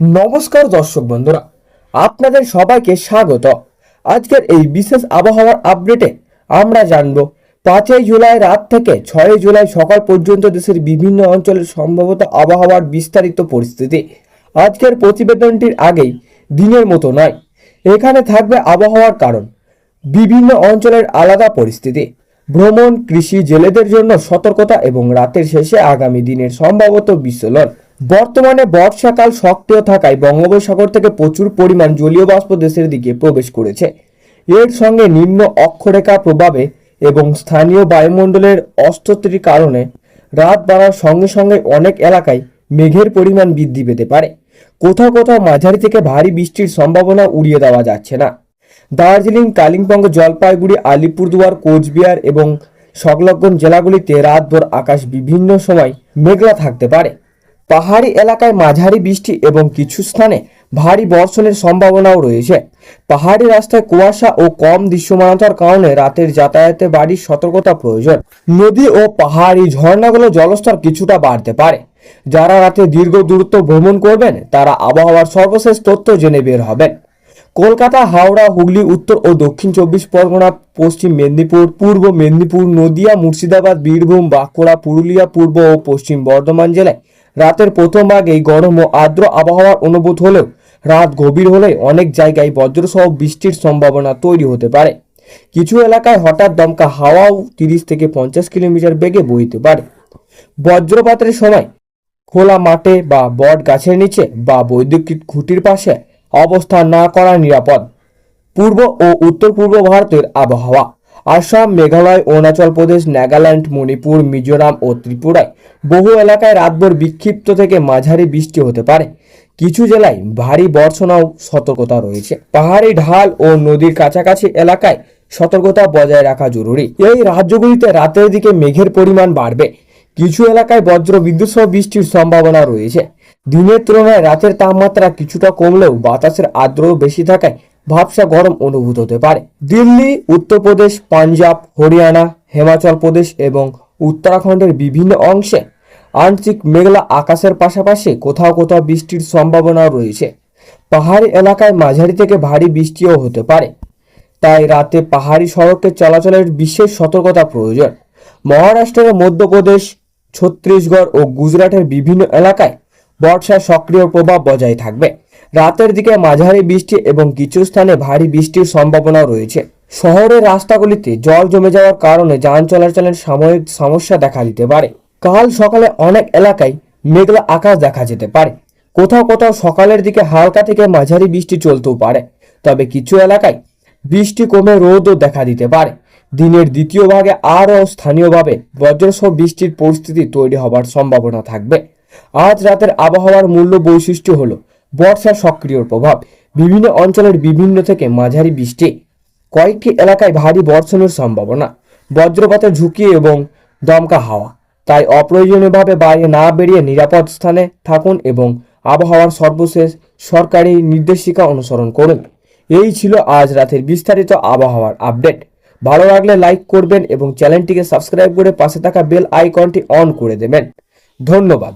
নমস্কার দর্শক বন্ধুরা, আপনাদের সবাইকে স্বাগত। আজকের এই বিশেষ আবহাওয়ার আপডেটে আমরা জানব 5ই জুলাই রাত থেকে 6ই জুলাই সকাল পর্যন্ত দেশের বিভিন্ন অঞ্চলের সম্ভবত আবহাওয়ার বিস্তারিত পরিস্থিতি। আজকের প্রতিবেদনটির আগেই দিনের মতো নয়, এখানে থাকবে আবহাওয়ার কারণ, বিভিন্ন অঞ্চলের আলাদা পরিস্থিতি, ভ্রমণ, কৃষি, জেলেদের জন্য সতর্কতা এবং রাতের শেষে আগামী দিনের সম্ভাবত বিশ্লেষণ। বর্তমানে বর্ষাকাল সক্রিয় থাকায় বঙ্গোপসাগর থেকে প্রচুর পরিমাণ জলীয় বাষ্প দেশের দিকে প্রবেশ করেছে। এর সঙ্গে নিম্ন অক্ষরেখা প্রভাবে এবং স্থানীয় বায়ুমণ্ডলের অস্থিতির কারণে রাত বাড়ার সঙ্গে সঙ্গে অনেক এলাকায় মেঘের পরিমাণ বৃদ্ধি পেতে পারে। কোথাও কোথাও মাঝারি থেকে ভারী বৃষ্টির সম্ভাবনা উড়িয়ে দেওয়া যাচ্ছে না। দার্জিলিং, কালিম্পং, জলপাইগুড়ি, আলিপুরদুয়ার, কোচবিহার এবং সংলগ্ন জেলাগুলিতে রাতভর আকাশ বিভিন্ন সময় মেঘলা থাকতে পারে। পাহাড়ি এলাকায় মাঝারি বৃষ্টি এবং কিছু স্থানে ভারী বর্ষণের সম্ভাবনাও রয়েছে। পাহাড়ি রাস্তায় কুয়াশা ও কম দৃশ্যমানতার কারণে রাতের যাতায়াতে বাড়ির সতর্কতা প্রয়োজন। নদী ও পাহাড়ি ঝর্ণাগুলো জলস্তর কিছুটা বাড়তে পারে। যারা রাতে দীর্ঘ দূরত্ব ভ্রমণ করবেন তারা আবহাওয়ার সর্বশেষ তথ্য জেনে বের হবেন। কলকাতা, হাওড়া, হুগলি, উত্তর ও দক্ষিণ 24 পরগনা, পশ্চিম মেদিনীপুর, পূর্ব মেদিনীপুর, নদিয়া, মুর্শিদাবাদ, বীরভূম, বাঁকুড়া, পুরুলিয়া, পূর্ব ও পশ্চিম বর্ধমান জেলায় রাতের প্রথম ভাগেই গরম ও আর্দ্র আবহাওয়ার অনুভূত হলেও রাত গভীর হলে অনেক জায়গায় বজ্রসহ বৃষ্টির সম্ভাবনা তৈরি হতে পারে। কিছু এলাকায় হঠাৎ দমকা হাওয়াও 30 থেকে 50 কিলোমিটার বেগে বইতে পারে। বজ্রপাতের সময় খোলা মাঠে বা বট গাছের নিচে বা বৈদ্যুতিক খুঁটির পাশে অবস্থান না করা নিরাপদ। পূর্ব ও উত্তর পূর্ব ভারতের আবহাওয়া। আসাম, মেঘালয়, অরুণাচল প্রদেশ, নাগাল্যান্ড, মণিপুর, মিজোরাম ও ত্রিপুরায় বহু এলাকায় রাতভর বিক্ষিপ্ত থেকে মাঝারি বৃষ্টি হতে পারে। কিছু জেলায় ভারী বর্ষণও সতর্কতা রয়েছে। পাহাড়ি ঢাল ও নদীর কাছাকাছি এলাকায় সতর্কতা বজায় রাখা জরুরি। এই রাজ্যগুলিতে রাতের দিকে মেঘের পরিমাণ বাড়বে। কিছু এলাকায় বজ্র বিদ্যুৎ সহ বৃষ্টির সম্ভাবনা রয়েছে। দিনের তুলনায় রাতের তাপমাত্রা কিছুটা কমলেও বাতাসের আর্দ্রতা বেশি থাকায় ভাবসা গরম অনুভূত হতে পারে। দিল্লি, উত্তরপ্রদেশ, পাঞ্জাব, হরিয়ানা, হিমাচল প্রদেশ এবং উত্তরাখণ্ডের বিভিন্ন অংশে আংশিক মেঘলা আকাশের পাশাপাশি কোথাও কোথাও বৃষ্টির সম্ভাবনাও রয়েছে। পাহাড়ি এলাকায় মাঝারি থেকে ভারী বৃষ্টিও হতে পারে, তাই রাতে পাহাড়ি সড়কে চলাচলের বিশেষ সতর্কতা প্রয়োজন। মহারাষ্ট্রের মধ্যপ্রদেশ, ছত্তিশগড় ও গুজরাটের বিভিন্ন এলাকায় বর্ষার সক্রিয় প্রভাব বজায় থাকবে। রাতের দিকে মাঝারি বৃষ্টি এবং কিছু স্থানে ভারী বৃষ্টির সম্ভাবনা রয়েছে। শহরের রাস্তাগুলিতে জল জমে যাওয়ার কারণে যান চলাচলের সাময়িক সমস্যা দেখা দিতে পারে। কাল সকালে অনেক এলাকায় মেঘলা আকাশ দেখা যেতে পারে। কোথাও কোথাও সকালের দিকে হালকা থেকে মাঝারি বৃষ্টি চলতেও পারে, তবে কিছু এলাকায় বৃষ্টি কমে রোদও দেখা দিতে পারে। দিনের দ্বিতীয় ভাগে আরও স্থানীয়ভাবে বজ্রসহ বৃষ্টির পরিস্থিতি তৈরি হবার সম্ভাবনা থাকবে। আজ রাতের আবহাওয়ার মূল বৈশিষ্ট্য হলো বর্ষার সক্রিয় প্রভাব, বিভিন্ন অঞ্চলের বিভিন্ন থেকে মাঝারি বৃষ্টি, কয়েকটি এলাকায় ভারী বর্ষণের সম্ভাবনা, বজ্রপাতের ঝুঁকি এবং দমকা হাওয়া। তাই অপ্রয়োজনীয়ভাবে বাইরে না বেরিয়ে নিরাপদ স্থানে থাকুন এবং আবহাওয়ার সর্বশেষ সরকারি নির্দেশিকা অনুসরণ করুন। এই ছিল আজ রাতের বিস্তারিত আবহাওয়ার আপডেট। ভালো লাগলে লাইক করবেন এবং চ্যানেলটিকে সাবস্ক্রাইব করে পাশে থাকা বেল আইকনটি অন করে দেবেন। ধন্যবাদ।